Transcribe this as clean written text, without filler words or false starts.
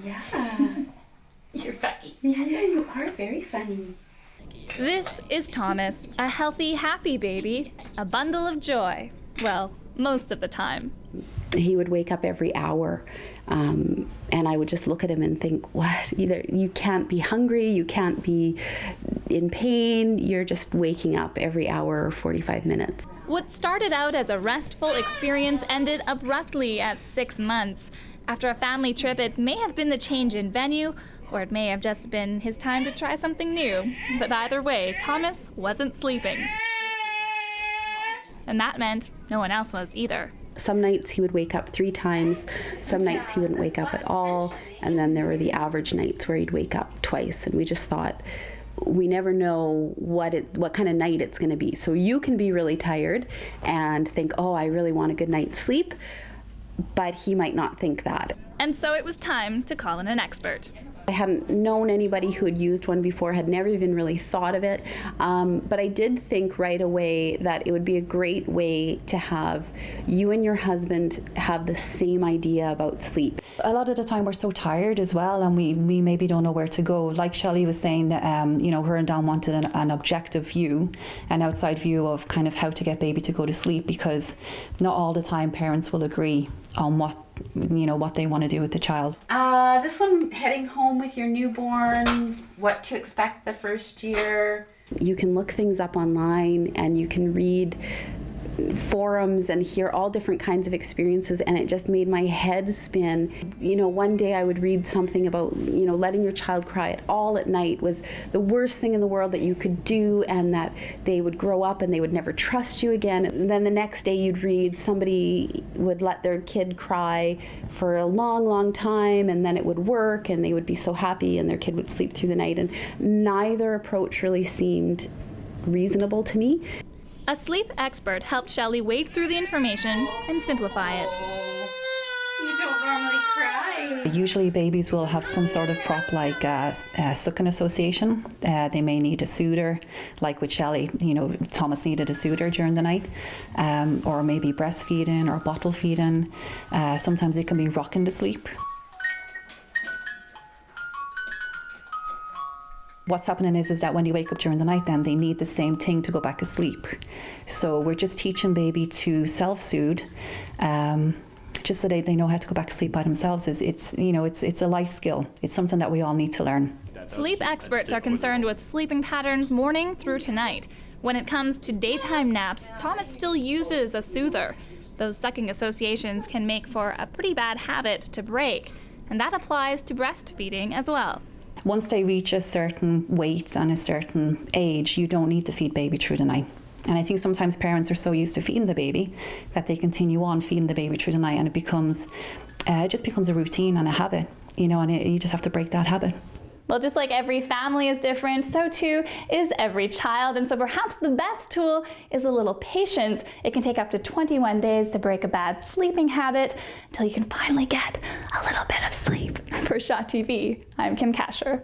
Yeah. You're funny. Yeah, you are very funny. This is Thomas, a healthy, happy baby, a bundle of joy. Well, most of the time. He would wake up every hour, and I would just look at him and think, what? Either you can't be hungry, you can't be in pain, you're just waking up every hour or 45 minutes. What started out as a restful experience ended abruptly at 6 months. After a family trip, it may have been the change in venue, or it may have just been his time to try something new. But either way, Thomas wasn't sleeping. And that meant no one else was either. Some nights he would wake up 3 times, some nights he wouldn't wake up at all, and then there were the average nights where he'd wake up twice, and we just thought, we never know what kind of night it's going to be. So you can be really tired and think, oh, I really want a good night's sleep, but he might not think that. And so it was time to call in an expert. I hadn't known anybody who had used one before, had never even really thought of it, but I did think right away that it would be a great way to have you and your husband have the same idea about sleep. A lot of the time we're so tired as well, and we maybe don't know where to go. Like Shelley was saying, her and Dan wanted an objective view, an outside view of kind of how to get baby to go to sleep, because not all the time parents will agree on what they want to do with the child. This one, heading home with your newborn, what to expect the first year. You can look things up online and you can read forums and hear all different kinds of experiences, and it just made my head spin. One day I would read something about, letting your child cry at all at night was the worst thing in the world that you could do, and that they would grow up and they would never trust you again. And then the next day you'd read somebody would let their kid cry for a long, long time, and then it would work and they would be so happy and their kid would sleep through the night. And neither approach really seemed reasonable to me. A sleep expert helped Shelley wade through the information and simplify it. You don't normally cry. Usually babies will have some sort of prop like sucking association. They may need a soother, like with Shelley, Thomas needed a soother during the night, or maybe breastfeeding or bottle feeding. Sometimes it can be rocking to sleep. What's happening is that when you wake up during the night, then they need the same thing to go back asleep. So we're just teaching baby to self-soothe, just so they know how to go back to sleep by themselves. It's a life skill. It's something that we all need to learn. Sleep experts are concerned with sleeping patterns morning through to night. When it comes to daytime naps, Thomas still uses a soother. Those sucking associations can make for a pretty bad habit to break, and that applies to breastfeeding as well. Once they reach a certain weight and a certain age, you don't need to feed baby through the night. And I think sometimes parents are so used to feeding the baby that they continue on feeding the baby through the night, and it just becomes a routine and a habit, and you just have to break that habit. Well, just like every family is different, so too is every child. And so perhaps the best tool is a little patience. It can take up to 21 days to break a bad sleeping habit until you can finally get a little bit of sleep. For SHOT TV, I'm Kim KASCHOR.